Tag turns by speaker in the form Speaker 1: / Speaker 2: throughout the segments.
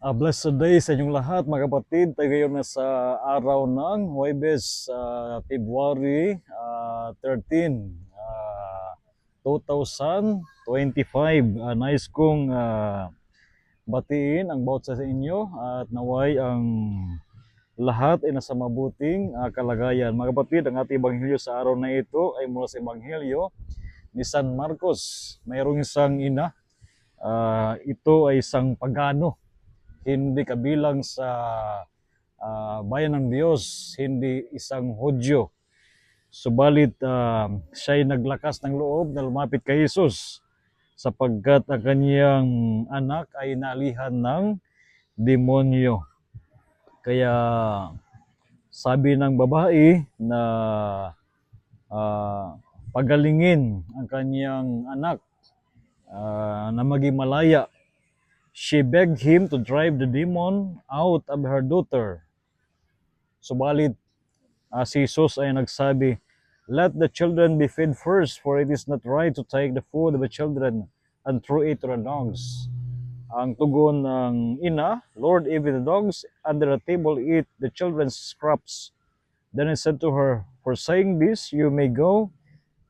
Speaker 1: Blessed day sa inyong lahat mga kapatid. Tayo ngayon na sa araw ng Huwebes, February 13, 2025. Nais kong batiin ang bawat sa inyo at naway ang lahat ay nasa mabuting kalagayan. Mga kapatid, ang ating ebanghelyo sa araw na ito ay mula sa ebanghelyo ni San Marcos. Mayroong isang ina, ito ay isang pagano, hindi kabilang sa bayan ng Diyos, hindi isang Hudyo. Subalit siya ay naglakas ng loob na lumapit kay Jesus sapagkat ang kanyang anak ay naalihan ng demonyo. Kaya sabi ng babae na pagalingin ang kanyang anak na maging malaya. She begged him to drive the demon out of her daughter. Subalit, si Jesus ay nagsabi, "Let the children be fed first, for it is not right to take the food of the children and throw it to the dogs." Ang tugon ng ina, "Lord, even the dogs under the table eat the children's scraps." Then he said to her, "For saying this, you may go.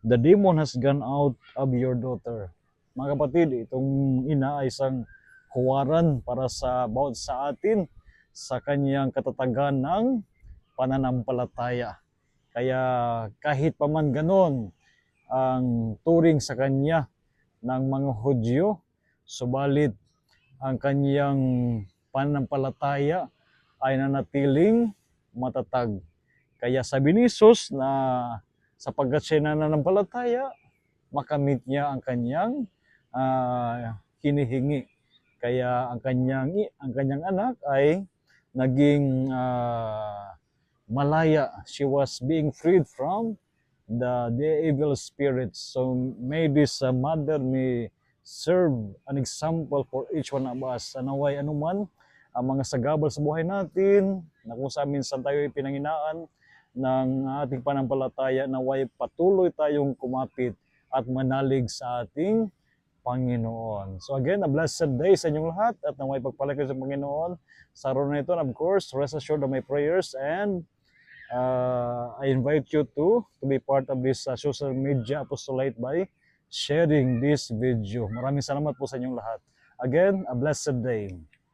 Speaker 1: The demon has gone out of your daughter." Mga kapatid, itong ina ay isang huwaran para sa bawat sa atin sa kanyang katatagan ng pananampalataya. Kaya kahit pa man ganon ang turing sa kanya ng mga Hudyo, subalit ang kanyang pananampalataya ay nanatiling matatag. Kaya sabi ni Jesus na sapagkat siya nananampalataya, makamit niya ang kanyang hinihingi. Kaya ang kanyang anak ay naging malaya. She was being freed from the evil spirits. So may this mother may serve an example for each one of us. Naway anuman ang mga sagabal sa buhay natin, na kung sa minsan tayo pinanginaan ng ating panampalataya, naway patuloy tayong kumapit at manalig sa ating Panginoon. So again, a blessed day sa inyong lahat at naway pagpalaki sa Panginoon sa araw na ito. And of course, rest assured of my prayers, and I invite you to be part of this social media apostolate by sharing this video. Maraming salamat po sa inyong lahat. Again, a blessed day.